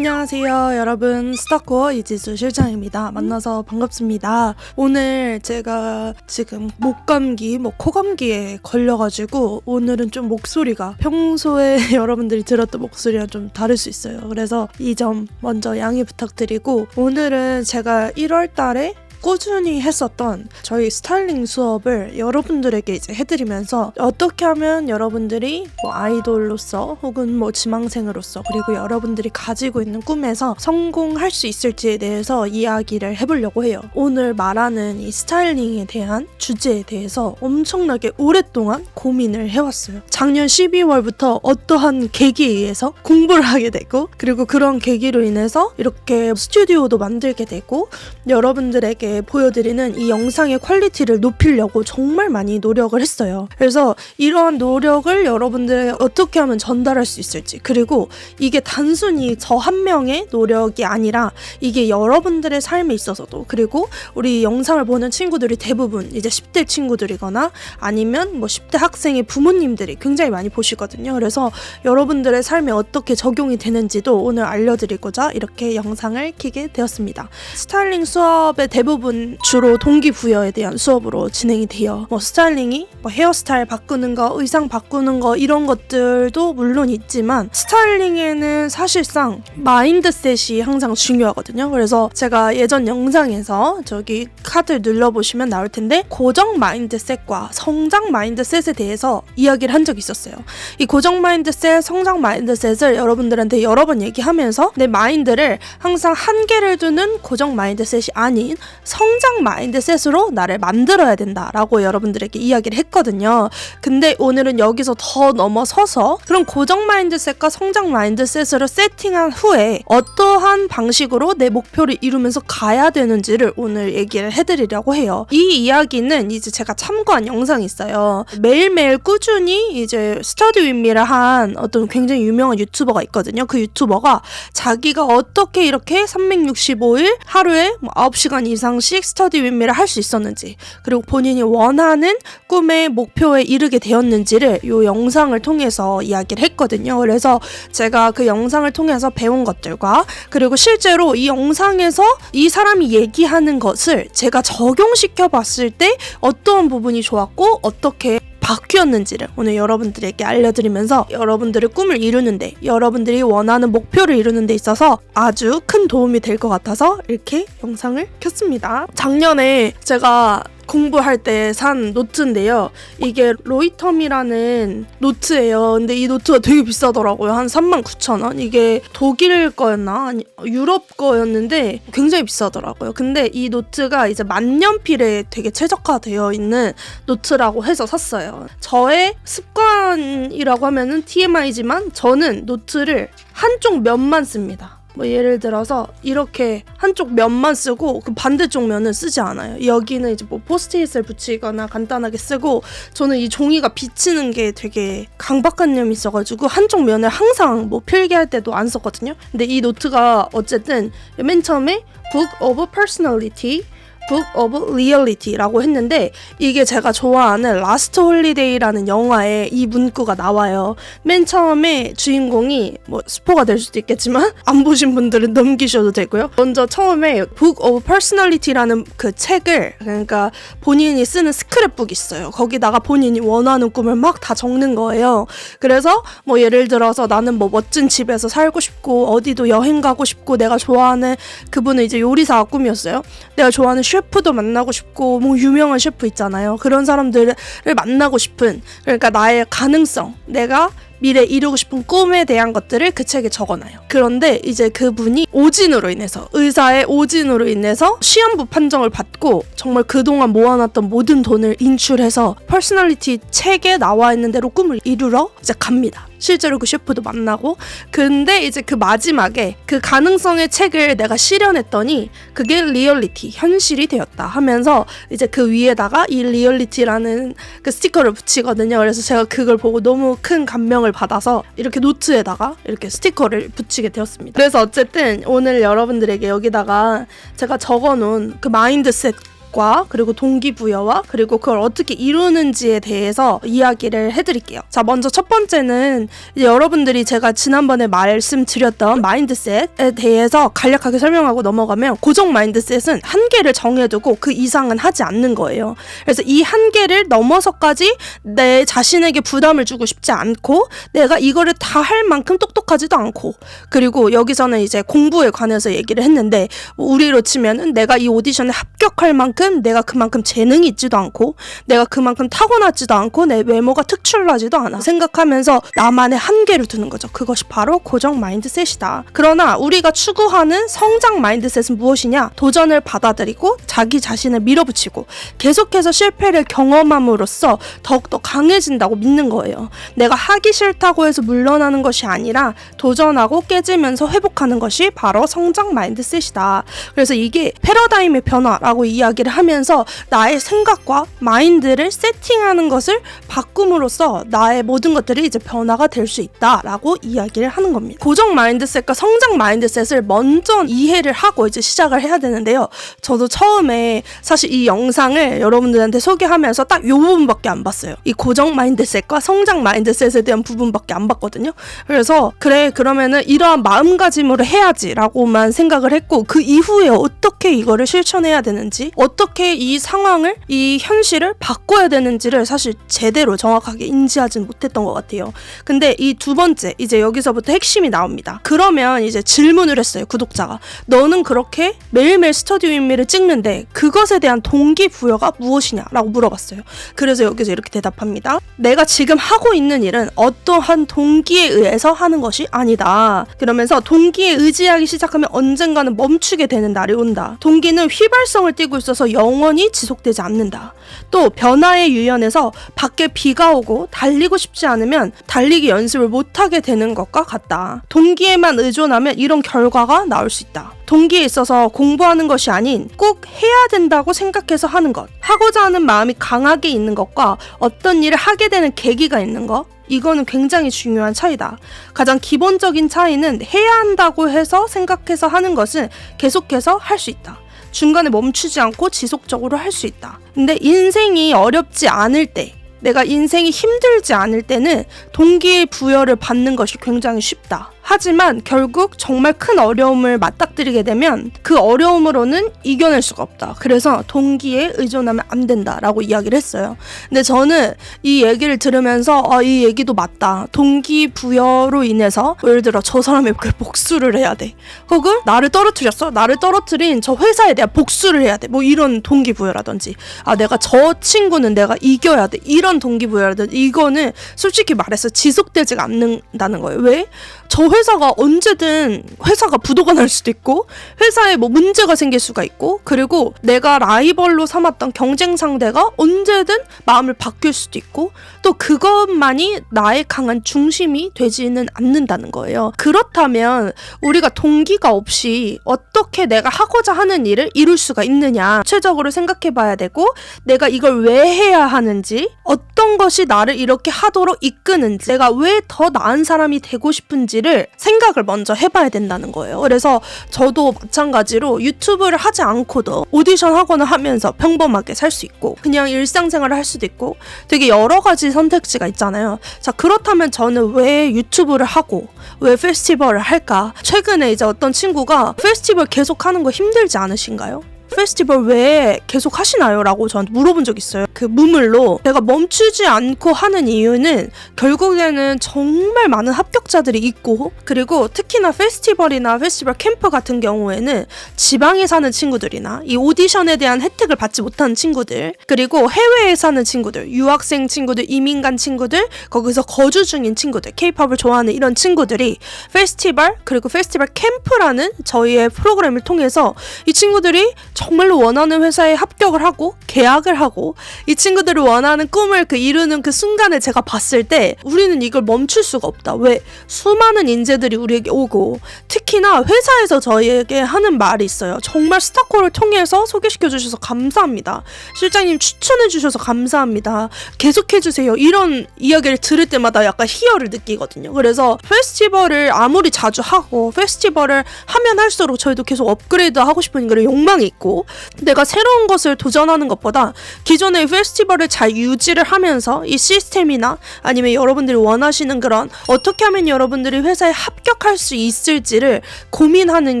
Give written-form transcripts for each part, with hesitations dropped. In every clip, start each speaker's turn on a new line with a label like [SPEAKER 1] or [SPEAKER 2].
[SPEAKER 1] 안녕하세요 여러분, 스타코어 이지수 실장입니다. 만나서 반갑습니다. 오늘 제가 지금 목감기, 코감기에 걸려가지고 오늘은 좀 목소리가 평소에 여러분들이 들었던 목소리랑 좀 다를 수 있어요. 그래서 이 점 먼저 양해 부탁드리고, 오늘은 제가 1월 달에 꾸준히 했었던 저희 스타일링 수업을 여러분들에게 이제 해드리면서 어떻게 하면 여러분들이 아이돌로서 혹은 지망생으로서, 그리고 여러분들이 가지고 있는 꿈에서 성공할 수 있을지에 대해서 이야기를 해보려고 해요. 오늘 말하는 이 스타일링에 대한 주제에 대해서 엄청나게 오랫동안 고민을 해왔어요. 작년 12월부터 어떠한 계기에 의해서 공부를 하게 되고, 그리고 그런 계기로 인해서 이렇게 스튜디오도 만들게 되고, 여러분들에게 보여드리는 이 영상의 퀄리티를 높이려고 정말 많이 노력을 했어요. 그래서 이러한 노력을 여러분들에게 어떻게 하면 전달할 수 있을지, 그리고 이게 단순히 저 한 명의 노력이 아니라 이게 여러분들의 삶에 있어서도, 그리고 우리 영상을 보는 친구들이 대부분 이제 10대 친구들이거나 아니면 10대 학생의 부모님들이 굉장히 많이 보시거든요. 그래서 여러분들의 삶에 어떻게 적용이 되는지도 오늘 알려드리고자 이렇게 영상을 켜게 되었습니다. 스타일링 수업의 대부분 주로 동기부여에 대한 수업으로 진행이 돼요. 스타일링이 헤어스타일 바꾸는 거, 의상 바꾸는 거, 이런 것들도 물론 있지만 스타일링에는 사실상 마인드셋이 항상 중요하거든요. 그래서 제가 예전 영상에서 저기 카드 눌러보시면 나올 텐데, 고정 마인드셋과 성장 마인드셋에 대해서 이야기를 한 적이 있었어요. 이 고정 마인드셋, 성장 마인드셋을 여러분들한테 여러 번 얘기하면서 내 마인드를 항상 한계를 두는 고정 마인드셋이 아닌 성장 마인드셋으로 나를 만들어야 된다라고 여러분들에게 이야기를 했거든요. 근데 오늘은 여기서 더 넘어서서 그런 고정 마인드셋과 성장 마인드셋으로 세팅한 후에 어떠한 방식으로 내 목표를 이루면서 가야 되는지를 오늘 얘기를 해드리려고 해요. 이 이야기는 이제 제가 참고한 영상이 있어요. 매일매일 꾸준히 이제 스터디 윗 미를 한 어떤 굉장히 유명한 유튜버가 있거든요. 그 유튜버가 자기가 어떻게 이렇게 365일 하루에 9시간 이상씩 스터디 윗 미를 할 수 있었는지, 그리고 본인이 원하는 꿈의 목표에 이르게 되었는지를 이 영상을 통해서 이야기를 했거든요. 그래서 제가 그 영상을 통해서 배운 것들과, 그리고 실제로 이 영상에서 이 사람이 얘기하는 것을 제가 적용시켜 봤을 때 어떠한 부분이 좋았고 어떻게 바뀌었는지를 오늘 여러분들에게 알려드리면서 여러분들의 꿈을 이루는데, 여러분들이 원하는 목표를 이루는 데 있어서 아주 큰 도움이 될 것 같아서 이렇게 영상을 켰습니다. 작년에 제가 공부할 때 산 노트인데요. 이게 로이텀이라는 노트예요. 근데 이 노트가 되게 비싸더라고요. 한 39,000원. 이게 독일 거였나? 아니, 유럽 거였는데 굉장히 비싸더라고요. 근데 이 노트가 이제 만년필에 되게 최적화되어 있는 노트라고 해서 샀어요. 저의 습관이라고 하면은 TMI지만 저는 노트를 한쪽 면만 씁니다. 예를 들어서 이렇게 한쪽 면만 쓰고 그 반대쪽 면은 쓰지 않아요. 여기는 이제 포스트잇을 붙이거나 간단하게 쓰고, 저는 이 종이가 비치는 게 되게 강박관념이 있어가지고 한쪽 면을 항상 필기할 때도 안 썼거든요. 근데 이 노트가 어쨌든 맨 처음에 Book of Personality, Book of Reality라고 했는데, 이게 제가 좋아하는 라스트 홀리데이라는 영화에 이 문구가 나와요. 맨 처음에 주인공이 스포가 될 수도 있겠지만 안 보신 분들은 넘기셔도 되고요. 먼저 처음에 Book of Personality라는 그 책을, 그러니까 본인이 쓰는 스크랩북이 있어요. 거기다가 본인이 원하는 꿈을 막 다 적는 거예요. 그래서 예를 들어서 나는 멋진 집에서 살고 싶고, 어디도 여행 가고 싶고, 내가 좋아하는, 그분은 이제 요리사가 꿈이었어요. 내가 좋아하는 셰프도 만나고 싶고, 유명한 셰프 있잖아요. 그런 사람들을 만나고 싶은, 그러니까 나의 가능성, 내가 미래에 이루고 싶은 꿈에 대한 것들을 그 책에 적어놔요. 그런데 이제 그분이 오진으로 인해서, 의사의 오진으로 인해서 시한부 판정을 받고 정말 그동안 모아놨던 모든 돈을 인출해서 퍼스널리티 책에 나와 있는 대로 꿈을 이루러 이제 갑니다. 실제로 그 셰프도 만나고. 근데 이제 그 마지막에 그 가능성의 책을 내가 실현했더니 그게 리얼리티, 현실이 되었다 하면서 이제 그 위에다가 이 리얼리티라는 그 스티커를 붙이거든요. 그래서 제가 그걸 보고 너무 큰 감명을 받아서 이렇게 노트에다가 이렇게 스티커를 붙이게 되었습니다. 그래서 어쨌든 오늘 여러분들에게 여기다가 제가 적어놓은 그 마인드셋 생각과 그리고 동기부여와 그리고 그걸 어떻게 이루는지에 대해서 이야기를 해드릴게요. 자, 먼저 첫 번째는 이제 여러분들이 제가 지난번에 말씀드렸던 마인드셋에 대해서 간략하게 설명하고 넘어가면, 고정 마인드셋은 한계를 정해두고 그 이상은 하지 않는 거예요. 그래서 이 한계를 넘어서까지 내 자신에게 부담을 주고 싶지 않고, 내가 이거를 다 할 만큼 똑똑하지도 않고, 그리고 여기서는 이제 공부에 관해서 얘기를 했는데, 우리로 치면은 내가 이 오디션에 합격할 만큼 내가 그만큼 재능이 있지도 않고, 내가 그만큼 타고났지도 않고, 내 외모가 특출나지도 않아 생각하면서 나만의 한계를 두는 거죠. 그것이 바로 고정 마인드셋이다. 그러나 우리가 추구하는 성장 마인드셋은 무엇이냐? 도전을 받아들이고 자기 자신을 밀어붙이고 계속해서 실패를 경험함으로써 더욱더 강해진다고 믿는 거예요. 내가 하기 싫다고 해서 물러나는 것이 아니라 도전하고 깨지면서 회복하는 것이 바로 성장 마인드셋이다. 그래서 이게 패러다임의 변화라고 이야기를 하면서 나의 생각과 마인드를 세팅하는 것을 바꿈으로써 나의 모든 것들이 이제 변화가 될 수 있다라고 이야기를 하는 겁니다. 고정 마인드셋과 성장 마인드셋을 먼저 이해를 하고 이제 시작을 해야 되는데요. 저도 처음에 사실 이 영상을 여러분들한테 소개하면서 딱 이 부분밖에 안 봤어요. 이 고정 마인드셋과 성장 마인드셋에 대한 부분밖에 안 봤거든요. 그래서 그래, 그러면은 이러한 마음가짐으로 해야지 라고만 생각을 했고, 그 이후에 어떻게 이거를 실천해야 되는지, 어떻게 이 상황을, 이 현실을 바꿔야 되는지를 사실 제대로 정확하게 인지하진 못했던 것 같아요. 근데 이 두 번째, 이제 여기서부터 핵심이 나옵니다. 그러면 이제 질문을 했어요, 구독자가. 너는 그렇게 매일매일 스터디 윗미를 찍는데 그것에 대한 동기부여가 무엇이냐? 라고 물어봤어요. 그래서 여기서 이렇게 대답합니다. 내가 지금 하고 있는 일은 어떠한 동기에 의해서 하는 것이 아니다. 그러면서 동기에 의지하기 시작하면 언젠가는 멈추게 되는 날이 온다. 동기는 휘발성을 띠고 있어서 영원히 지속되지 않는다. 또 변화의 유연에서 밖에 비가 오고 달리고 싶지 않으면 달리기 연습을 못하게 되는 것과 같다. 동기에만 의존하면 이런 결과가 나올 수 있다. 동기에 있어서 공부하는 것이 아닌 꼭 해야 된다고 생각해서 하는 것, 하고자 하는 마음이 강하게 있는 것과 어떤 일을 하게 되는 계기가 있는 것, 이거는 굉장히 중요한 차이다. 가장 기본적인 차이는 해야 한다고 해서 생각해서 하는 것은 계속해서 할 수 있다. 중간에 멈추지 않고 지속적으로 할 수 있다. 근데 인생이 어렵지 않을 때, 내가 인생이 힘들지 않을 때는 동기의 부여를 받는 것이 굉장히 쉽다. 하지만 결국 정말 큰 어려움을 맞닥뜨리게 되면 그 어려움으로는 이겨낼 수가 없다. 그래서 동기에 의존하면 안 된다라고 이야기를 했어요. 근데 저는 이 얘기를 들으면서 이 얘기도 맞다. 동기부여로 인해서 예를 들어 저 사람이 그 복수를 해야 돼. 혹은 나를 떨어뜨렸어. 나를 떨어뜨린 저 회사에 대한 복수를 해야 돼. 뭐 이런 동기부여라든지, 내가 저 친구는 내가 이겨야 돼. 이런 동기부여라든지, 이거는 솔직히 말해서 지속되지가 않는다는 거예요. 왜? 저 회사가 언제든 회사가 부도가 날 수도 있고, 회사에 뭐 문제가 생길 수가 있고, 그리고 내가 라이벌로 삼았던 경쟁 상대가 언제든 마음을 바뀔 수도 있고, 또 그것만이 나의 강한 중심이 되지는 않는다는 거예요. 그렇다면 우리가 동기가 없이 어떻게 내가 하고자 하는 일을 이룰 수가 있느냐, 구체적으로 생각해 봐야 되고, 내가 이걸 왜 해야 하는지, 어떤 것이 나를 이렇게 하도록 이끄는지, 내가 왜 더 나은 사람이 되고 싶은지를 생각을 먼저 해봐야 된다는 거예요. 그래서 저도 마찬가지로 유튜브를 하지 않고도 오디션 하거나 하면서 평범하게 살 수 있고, 그냥 일상생활을 할 수도 있고, 되게 여러 가지 선택지가 있잖아요. 자, 그렇다면 저는 왜 유튜브를 하고 왜 페스티벌을 할까? 최근에 이제 어떤 친구가 페스티벌 계속 하는 거 힘들지 않으신가요? 페스티벌 왜 계속 하시나요? 라고 저한테 물어본 적 있어요. 그 무물로 제가 멈추지 않고 하는 이유는 결국에는 정말 많은 합격자들이 있고, 그리고 특히나 페스티벌이나 페스티벌 캠프 같은 경우에는 지방에 사는 친구들이나 이 오디션에 대한 혜택을 받지 못한 친구들, 그리고 해외에 사는 친구들, 유학생 친구들, 이민 간 친구들, 거기서 거주 중인 친구들, K-팝을 좋아하는 이런 친구들이 페스티벌, 그리고 페스티벌 캠프라는 저희의 프로그램을 통해서 이 친구들이 정말로 원하는 회사에 합격을 하고 계약을 하고 이 친구들이 원하는 꿈을 이루는 그 순간을 제가 봤을 때 우리는 이걸 멈출 수가 없다. 왜? 수많은 인재들이 우리에게 오고 특히나 회사에서 저희에게 하는 말이 있어요. 정말 스타코를 통해서 소개시켜 주셔서 감사합니다. 실장님 추천해 주셔서 감사합니다. 계속해 주세요. 이런 이야기를 들을 때마다 약간 희열을 느끼거든요. 그래서 페스티벌을 아무리 자주 하고 페스티벌을 하면 할수록 저희도 계속 업그레이드 하고 싶은 그런 욕망이 있고 내가 새로운 것을 도전하는 것보다 기존의 페스티벌을 잘 유지를 하면서 이 시스템이나 아니면 여러분들이 원하시는 그런 어떻게 하면 여러분들이 회사에 합격할 수 있을지를 고민하는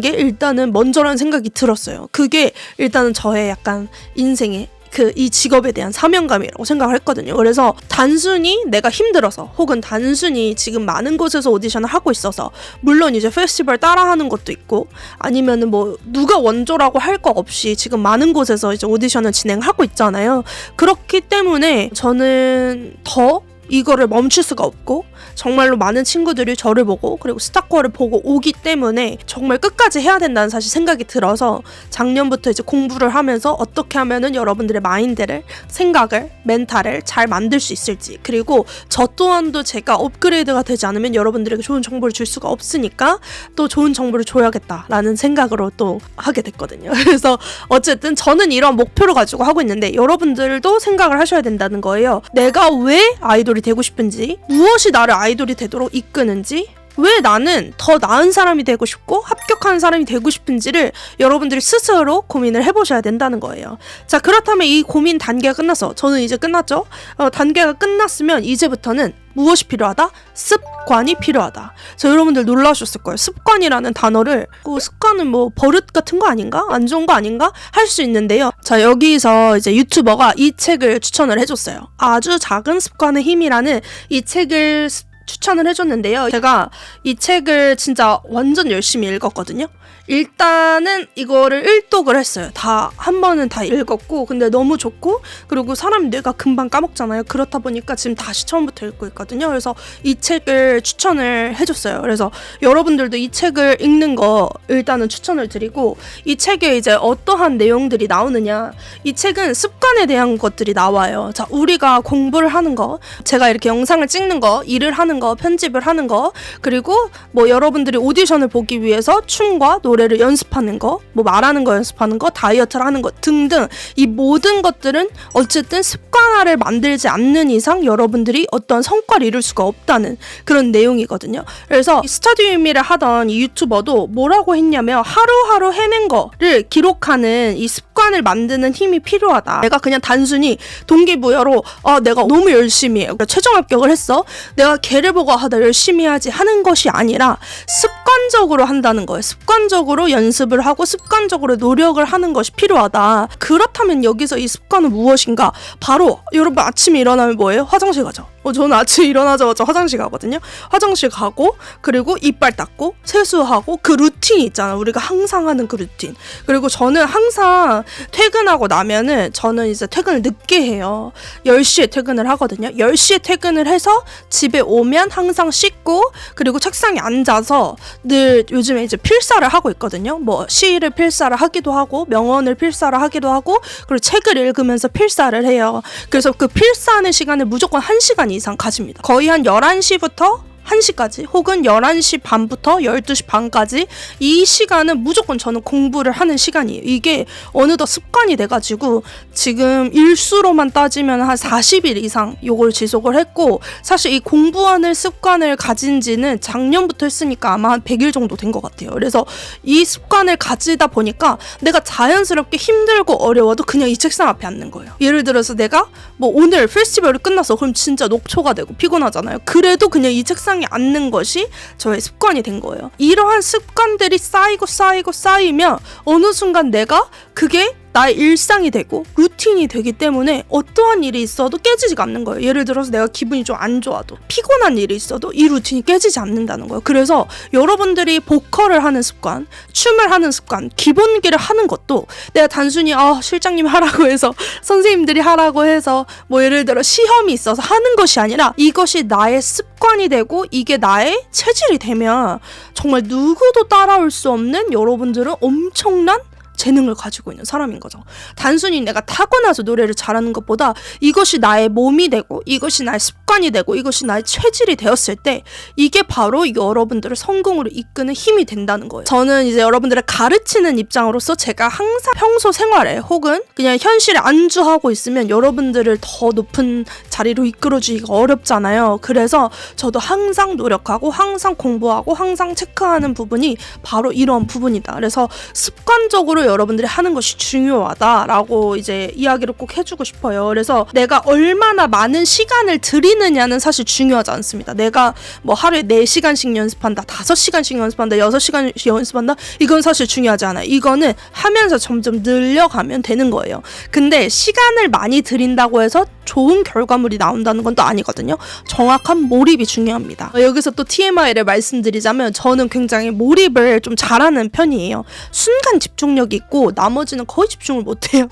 [SPEAKER 1] 게 일단은 먼저라는 생각이 들었어요. 그게 일단은 저의 약간 인생의 이 직업에 대한 사명감이라고 생각을 했거든요. 그래서 단순히 내가 힘들어서 혹은 단순히 지금 많은 곳에서 오디션을 하고 있어서 물론 이제 페스티벌 따라하는 것도 있고 아니면은 뭐 누가 원조라고 할 거 없이 지금 많은 곳에서 이제 오디션을 진행하고 있잖아요. 그렇기 때문에 저는 더 이거를 멈출 수가 없고 정말로 많은 친구들이 저를 보고 그리고 스타코어를 보고 오기 때문에 정말 끝까지 해야 된다는 사실 생각이 들어서 작년부터 이제 공부를 하면서 어떻게 하면은 여러분들의 마인드를 생각을 멘탈을 잘 만들 수 있을지 그리고 저 또한도 제가 업그레이드가 되지 않으면 여러분들에게 좋은 정보를 줄 수가 없으니까 또 좋은 정보를 줘야겠다라는 생각으로 또 하게 됐거든요. 그래서 어쨌든 저는 이런 목표를 가지고 하고 있는데 여러분들도 생각을 하셔야 된다는 거예요. 내가 왜 아이돌이 되고 싶은지 무엇이 나를 아이돌이 되도록 이끄는지 왜 나는 더 나은 사람이 되고 싶고 합격한 사람이 되고 싶은지를 여러분들이 스스로 고민을 해보셔야 된다는 거예요. 자 그렇다면 이 고민 단계가 끝나서 저는 이제 끝났죠. 단계가 끝났으면 이제부터는 무엇이 필요하다? 습관이 필요하다. 자 여러분들 놀라셨을 거예요. 습관이라는 단어를 습관은 뭐 버릇 같은 거 아닌가? 안 좋은 거 아닌가? 할 수 있는데요. 자 여기서 이제 유튜버가 이 책을 추천을 해줬어요. 아주 작은 습관의 힘이라는 이 책을 추천을 해줬는데요. 제가 이 책을 진짜 완전 열심히 읽었거든요. 일단은 이거를 일독을 했어요. 한 번은 다 읽었고 근데 너무 좋고 그리고 사람 뇌가 금방 까먹잖아요. 그렇다 보니까 지금 다시 처음부터 읽고 있거든요. 그래서 이 책을 추천을 해줬어요. 그래서 여러분들도 이 책을 읽는 거 일단은 추천을 드리고 이 책에 이제 어떠한 내용들이 나오느냐 이 책은 습관에 대한 것들이 나와요. 자 우리가 공부를 하는 거 제가 이렇게 영상을 찍는 거 일을 하는 거 편집을 하는 거 그리고 뭐 여러분들이 오디션을 보기 위해서 춤과 노래를 연습하는 거, 뭐 말하는 거 연습하는 거, 다이어트를 하는 거 등등 이 모든 것들은 어쨌든 습관화를 만들지 않는 이상 여러분들이 어떤 성과를 이룰 수가 없다는 그런 내용이거든요. 그래서 스타디움이를 하던 이 유튜버도 뭐라고 했냐면 하루하루 해낸 거를 기록하는 이 습관을 만드는 힘이 필요하다. 내가 그냥 단순히 동기부여로 내가 너무 열심히 해. 최종 합격을 했어. 내가 걔를 보고 나 열심히 해야지 하는 것이 아니라 습관적으로 한다는 거예요. 습관적으로 연습을 하고 습관적으로 노력을 하는 것이 필요하다. 그렇다면 여기서 이 습관은 무엇인가? 바로 여러분 아침에 일어나면 뭐예요? 화장실 가죠. 저는 아침에 일어나자마자 화장실 가거든요. 화장실 가고 그리고 이빨 닦고 세수하고 그 루틴이 있잖아요. 우리가 항상 하는 그 루틴. 그리고 저는 항상 퇴근하고 나면은 저는 이제 퇴근을 늦게 해요. 10시에 퇴근을 하거든요. 10시에 퇴근을 해서 집에 오면 항상 씻고 그리고 책상에 앉아서 늘 요즘에 이제 필사를 하고 있거든요. 뭐 시를 필사를 하기도 하고 명언을 필사를 하기도 하고 그리고 책을 읽으면서 필사를 해요. 그래서 그 필사하는 시간을 무조건 1시간 이상 가집니다. 거의 한 11시부터 1시까지 혹은 11시 반부터 12시 반까지 이 시간은 무조건 저는 공부를 하는 시간이에요. 이게 어느덧 습관이 돼가지고 지금 일수로만 따지면 한 40일 이상 요걸 지속을 했고 사실 이 공부하는 습관을 가진 지는 작년부터 했으니까 아마 한 100일 정도 된 것 같아요. 그래서 이 습관을 가지다 보니까 내가 자연스럽게 힘들고 어려워도 그냥 이 책상 앞에 앉는 거예요. 예를 들어서 내가 뭐 오늘 페스티벌이 끝났어. 그럼 진짜 녹초가 되고 피곤하잖아요. 그래도 그냥 이 책상에 앉는 것이 저의 습관이 된 거예요. 이러한 습관들이 쌓이면 어느 순간 내가 그게 나의 일상이 되고 루틴이 되기 때문에 어떠한 일이 있어도 깨지지가 않는 거예요. 예를 들어서 내가 기분이 좀 안 좋아도 피곤한 일이 있어도 이 루틴이 깨지지 않는다는 거예요. 그래서 여러분들이 보컬을 하는 습관, 춤을 하는 습관, 기본기를 하는 것도 내가 단순히 실장님이 하라고 해서 선생님들이 하라고 해서 뭐 예를 들어 시험이 있어서 하는 것이 아니라 이것이 나의 습관이 되고 이게 나의 체질이 되면 정말 누구도 따라올 수 없는 여러분들은 엄청난 재능을 가지고 있는 사람인 거죠. 단순히 내가 타고나서 노래를 잘하는 것보다 이것이 나의 몸이 되고 이것이 나의 습관이 되고 이것이 나의 체질이 되었을 때 이게 바로 여러분들을 성공으로 이끄는 힘이 된다는 거예요. 저는 이제 여러분들을 가르치는 입장으로서 제가 항상 평소 생활에 혹은 그냥 현실에 안주하고 있으면 여러분들을 더 높은 자리로 이끌어주기가 어렵잖아요. 그래서 저도 항상 노력하고 항상 공부하고 항상 체크하는 부분이 바로 이런 부분이다. 그래서 습관적으로 여러분들이 하는 것이 중요하다라고 이제 이야기를 꼭 해주고 싶어요. 그래서 내가 얼마나 많은 시간을 들이느냐는 사실 중요하지 않습니다. 내가 뭐 하루에 4시간씩 연습한다, 5시간씩 연습한다, 6시간씩 연습한다, 이건 사실 중요하지 않아요. 이거는 하면서 점점 늘려가면 되는 거예요. 근데 시간을 많이 들인다고 해서 좋은 결과물이 나온다는 건 또 아니거든요. 정확한 몰입이 중요합니다. 여기서 또 TMI를 말씀드리자면 저는 굉장히 몰입을 좀 잘하는 편이에요. 순간 집중력이 있고 나머지는 거의 집중을 못해요.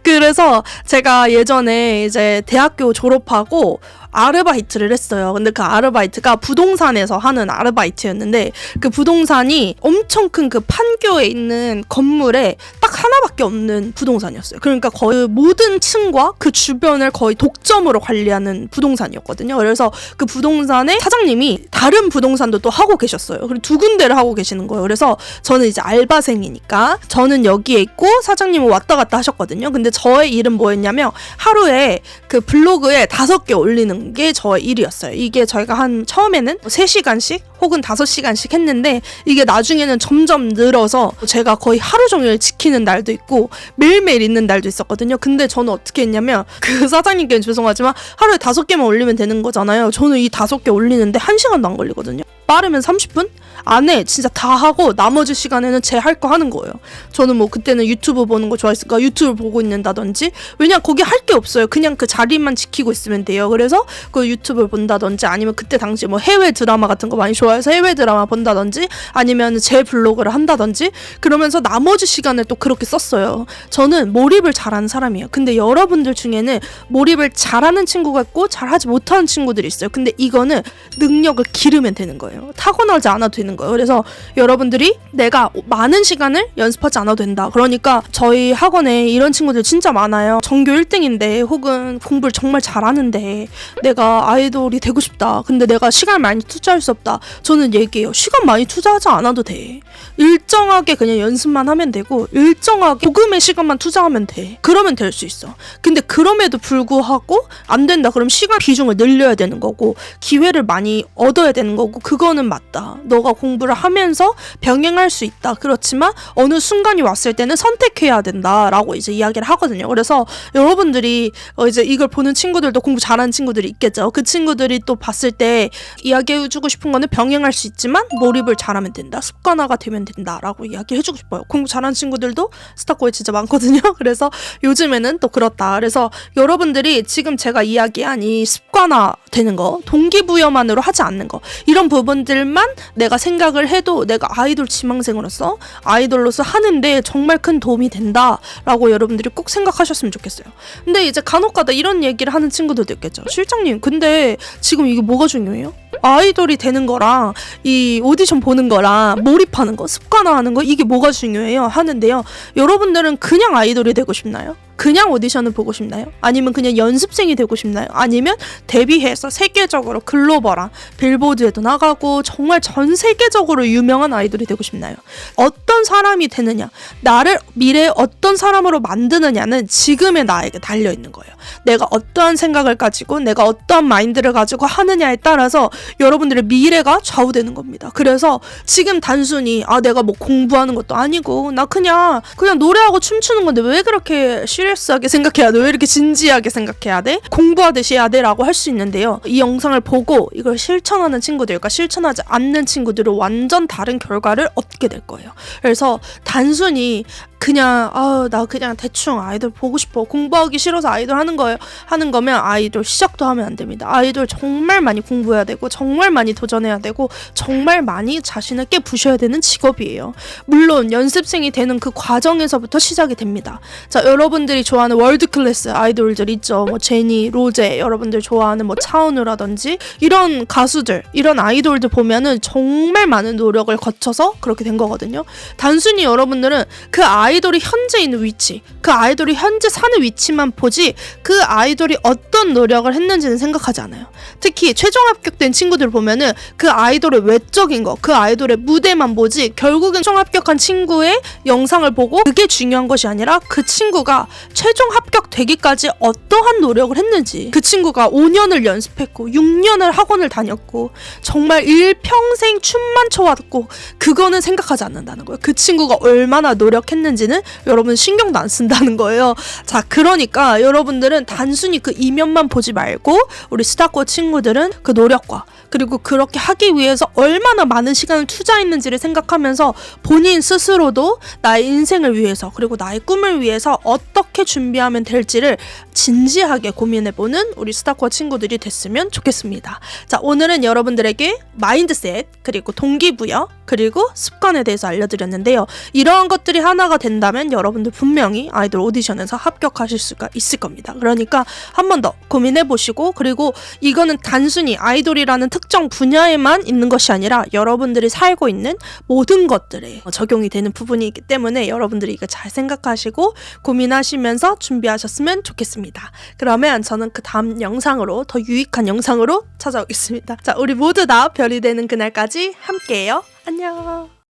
[SPEAKER 1] 그래서 제가 예전에 이제 대학교 졸업하고 아르바이트를 했어요. 근데 그 아르바이트가 부동산에서 하는 아르바이트였는데 그 부동산이 엄청 큰 그 판교에 있는 건물에 딱 하나밖에 없는 부동산이었어요. 그러니까 거의 모든 층과 그 주변을 거의 독점으로 관리하는 부동산이었거든요. 그래서 그 부동산의 사장님이 다른 부동산도 또 하고 계셨어요. 그리고 2군데를 하고 계시는 거예요. 그래서 저는 이제 알바생이니까 저는 여기에 있고 사장님은 왔다 갔다 하셨거든요. 근데 저의 일은 뭐였냐면 하루에 그 블로그에 5개 올리는 게 저의 일이었어요. 이게 저희가 한 처음에는 3시간씩 혹은 5시간씩 했는데 이게 나중에는 점점 늘어서 제가 거의 하루 종일 지키는 날도 있고 매일매일 있는 날도 있었거든요. 근데 저는 어떻게 했냐면 그 사장님께는 죄송하지만 하루에 5개만 올리면 되는 거잖아요. 저는 이 5개 올리는데 1시간도 안 걸리거든요. 빠르면 30분 안에 진짜 다 하고 나머지 시간에는 제 할 거 하는 거예요. 저는 뭐 그때는 유튜브 보는 거 좋아했으니까 유튜브 보고 있는다든지, 왜냐면 거기 할 게 없어요. 그냥 그 자리만 지키고 있으면 돼요. 그래서 그 유튜브를 본다든지 아니면 그때 당시 뭐 해외 드라마 같은 거 많이 좋아해서 해외 드라마 본다든지 아니면 제 블로그를 한다든지 그러면서 나머지 시간을 또 그렇게 썼어요. 저는 몰입을 잘하는 사람이에요. 근데 여러분들 중에는 몰입을 잘하는 친구가 있고 잘하지 못하는 친구들이 있어요. 근데 이거는 능력을 기르면 되는 거예요. 타고나지 않아도 되는 거예요. 그래서 여러분들이 내가 많은 시간을 연습하지 않아도 된다. 그러니까 저희 학원에 이런 친구들 진짜 많아요. 전교 1등인데 혹은 공부를 정말 잘하는데 내가 아이돌이 되고 싶다. 근데 내가 시간을 많이 투자할 수 없다. 저는 얘기해요. 시간 많이 투자하지 않아도 돼. 일정하게 그냥 연습만 하면 되고 일정하게 조금의 시간만 투자하면 돼. 그러면 될 수 있어. 근데 그럼에도 불구하고 안 된다. 그럼 시간 비중을 늘려야 되는 거고 기회를 많이 얻어야 되는 거고 그거는 맞다. 너가 공부를 하면서 병행할 수 있다. 그렇지만 어느 순간이 왔을 때는 선택해야 된다라고 이제 이야기를 하거든요. 그래서 여러분들이 이제 이걸 보는 친구들도 공부 잘하는 친구들이 있겠죠. 그 친구들이 또 봤을 때 이야기해주고 싶은 거는 병행할 수 있지만 몰입을 잘하면 된다. 습관화가 되면 된다라고 이야기해주고 싶어요. 공부 잘하는 친구들도 스타코에 진짜 많거든요. 그래서 요즘에는 또 그렇다. 그래서 여러분들이 지금 제가 이야기한 이 습관화 되는 거, 동기부여만으로 하지 않는 거, 이런 부분들만 내가 생각을 해도 내가 아이돌 지망생으로서 아이돌로서 하는데 정말 큰 도움이 된다라고 여러분들이 꼭 생각하셨으면 좋겠어요. 근데 이제 간혹가다 이런 얘기를 하는 친구들도 있겠죠. 실장님, 근데 지금 이게 뭐가 중요해요? 아이돌이 되는 거랑 이 오디션 보는 거랑 몰입하는 거, 습관화하는 거, 이게 뭐가 중요해요? 하는데요. 여러분들은 그냥 아이돌이 되고 싶나요? 그냥 오디션을 보고 싶나요? 아니면 그냥 연습생이 되고 싶나요? 아니면 데뷔해서 세계적으로 글로벌한 빌보드에도 나가고 정말 전 세계적으로 유명한 아이돌이 되고 싶나요? 어떤 사람이 되느냐, 나를 미래에 어떤 사람으로 만드느냐는 지금의 나에게 달려있는 거예요. 내가 어떠한 생각을 가지고 내가 어떠한 마인드를 가지고 하느냐에 따라서 여러분들의 미래가 좌우되는 겁니다. 그래서 지금 단순히 내가 뭐 공부하는 것도 아니고 나 그냥 노래하고 춤추는 건데 왜 그렇게 시리어스하게 생각해야 돼? 왜 이렇게 진지하게 생각해야 돼? 공부하듯이 해야 돼? 라고 할 수 있는데요. 이 영상을 보고 이걸 실천하는 친구들과 실천하지 않는 친구들은 완전 다른 결과를 얻게 될 거예요. 그래서 단순히 그냥 나 그냥 대충 아이돌 보고 싶어, 공부하기 싫어서 아이돌 하는 거면 아이돌 시작도 하면 안 됩니다. 아이돌 정말 많이 공부해야 되고 정말 많이 도전해야 되고 정말 많이 자신을 깨부셔야 되는 직업이에요. 물론 연습생이 되는 그 과정에서부터 시작이 됩니다. 자, 여러분들이 좋아하는 월드 클래스 아이돌들 있죠. 뭐 제니, 로제, 여러분들 좋아하는 뭐 차은우라든지 이런 가수들, 이런 아이돌들 보면은 정말 많은 노력을 거쳐서 그렇게 된 거거든요. 단순히 여러분들은 그 아이돌이 현재 있는 위치, 그 아이돌이 현재 사는 위치만 보지 그 아이돌이 어떤 노력을 했는지는 생각하지 않아요. 특히 최종 합격된 친구들 보면은 그 아이돌의 외적인 거, 그 아이돌의 무대만 보지 결국엔 최종 합격한 친구의 영상을 보고 그게 중요한 것이 아니라 그 친구가 최종 합격되기까지 어떠한 노력을 했는지, 그 친구가 5년을 연습했고 6년을 학원을 다녔고 정말 일평생 춤만 춰왔고 그거는 생각하지 않는다는 거예요. 그 친구가 얼마나 노력했는지는 여러분 신경도 안 쓴다는 거예요. 자, 그러니까 여러분들은 단순히 그 이면만 보지 말고 우리 스타코 친구들은 그 노력과 그리고 그렇게 하기 위해서 얼마나 많은 시간을 투자했는지를 생각하면서 본인 스스로도 나의 인생을 위해서 그리고 나의 꿈을 위해서 어떻게 준비하면 될지를 진지하게 고민해보는 우리 스타코어 친구들이 됐으면 좋겠습니다. 자, 오늘은 여러분들에게 마인드셋 그리고 동기부여 그리고 습관에 대해서 알려드렸는데요. 이러한 것들이 하나가 된다면 여러분들 분명히 아이돌 오디션에서 합격하실 수가 있을 겁니다. 그러니까 한 번 더 고민해보시고, 그리고 이거는 단순히 아이돌이라는 특정 분야에만 있는 것이 아니라 여러분들이 살고 있는 모든 것들에 적용이 되는 부분이기 때문에 여러분들이 이거 잘 생각하시고 고민하시면서 준비하셨으면 좋겠습니다. 그러면 저는 그 다음 영상으로 더 유익한 영상으로 찾아오겠습니다. 자, 우리 모두 다 별이 되는 그날까지 함께해요. 안녕.